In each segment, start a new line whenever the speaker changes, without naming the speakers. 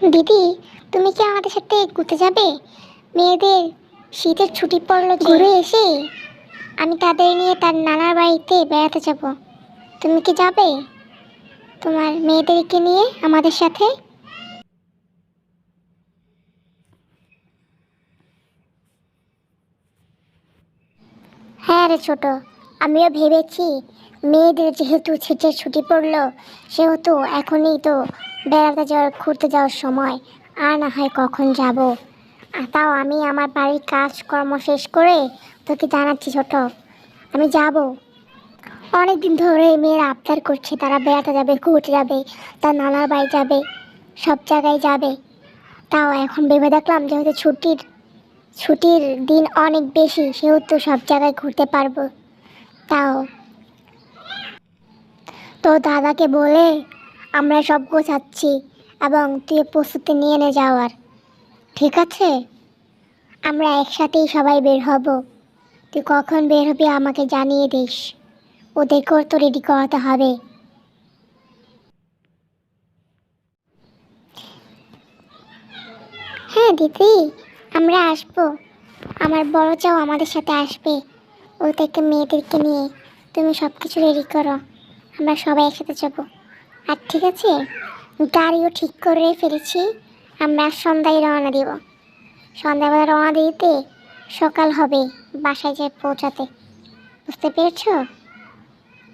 দিদি, তুমি কি আমাদের সাথে ঘুরতে যাবে? মেয়েদের শীতের ছুটি পড়লো, ঘুরে এসে আমি তাদের নিয়ে তার নানার বাড়িতে বেড়াতে যাব। তুমি কি যাবে তোমার মেয়েদেরকে নিয়ে আমাদের সাথে? হ্যাঁ রে ছোট, আমিও ভেবেছি মেয়েদের যেহেতু শীতের ছুটি পড়লো, সেহেতু এখনই তো বেড়াতে যাওয়ার ঘুরতে যাওয়ার সময়, আর না হয় কখন যাব। তাও আমি আমার বাড়ির কাজকর্ম শেষ করে তোকে জানাচ্ছি ছোট, আমি যাব। অনেক দিন ধরে মেয়েরা আবদার করছে তারা বেড়াতে যাবে, ঘুরতে যাবে, তার নানার বাড়ি যাবে, সব জায়গায় যাবে। তাও এখন ভেবে দেখলাম যেহেতু ছুটির দিন অনেক বেশি, সেহেতু সব জায়গায় ঘুরতে পারবো। তাও তো দাদাকে বলে আমরা সব গোছাচ্ছি, এবং তুই প্রস্তুতি নিয়ে নে যাওয়ার। ঠিক আছে, আমরা একসাথেই সবাই বের হব। তুই কখন বের হবি আমাকে জানিয়ে দিস, ওদেরকেও তো রেডি করাতে হবে। হ্যাঁ দিদি, আমরা আসবো। আমার বড় চাও আমাদের সাথে আসবে, ওদেরকে মেয়েদেরকে নিয়ে। তুমি সব কিছু রেডি করো, আমরা সবাই একসাথে যাব। আর ঠিক আছে, গাড়িও ঠিক করে ফেলেছি, আমরা সন্ধ্যায় রওনা দিব। সন্ধ্যাবেলা রওনা দিতে সকাল হবে বাসায় যেয়ে পৌঁছাতে। বুঝতে পেরেছ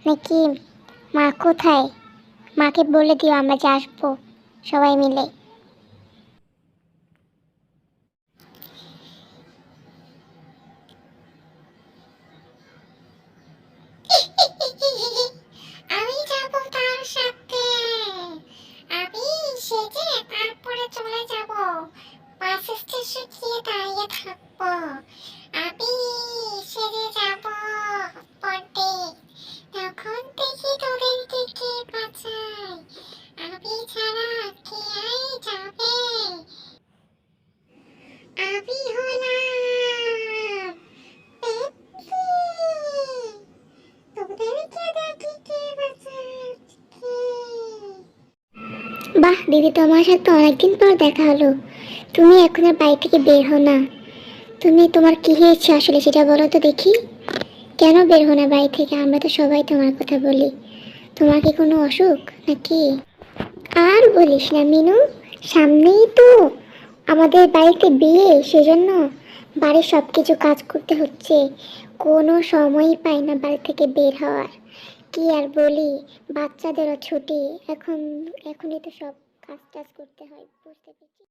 নাকি? মা কোথায়? মাকে বলে দিও আমরা যে আসবো সবাই মিলে। আমি যাব তার সাথে। আমি সেজে তারপরে চলে যাব, বাস স্টেশনে গিয়ে দাঁড়িয়ে থাকবো। আমি সেজে যাব পড়তে, তখন দেখি তোদেরকে কে বাঁচায়। আমি ছাড়া কে আর যাবে? আমি হলাম পেপি। তোদেরকে দেখি কে বাঁচাচ্ছে। বাহ দিদি, তোমার সাথে অনেকদিন পর দেখা হলো। তুমি এখন আর বাড়ি থেকে বের হও না। তোমার কি হয়েছে আসলে সেটা বলো তো দেখি। কেন বের হো না বাড়ি থেকে? আমরা তো সবাই তোমার কথা বলি। তোমার কি কোনো অসুখ নাকি? আর বলিস না মিনু, সামনেই তো আমাদের বাড়িতে বিয়ে, সেজন্য বাড়ির সব কিছু কাজ করতে হচ্ছে। কোনো সময়ই পাই না বাড়ি থেকে বের হওয়ার। কি আর বলি, বাচ্চাদেরও ছুটি এখন, এখনই তো সব কাজ টাজ করতে হয়, বুঝতে পেরেছি।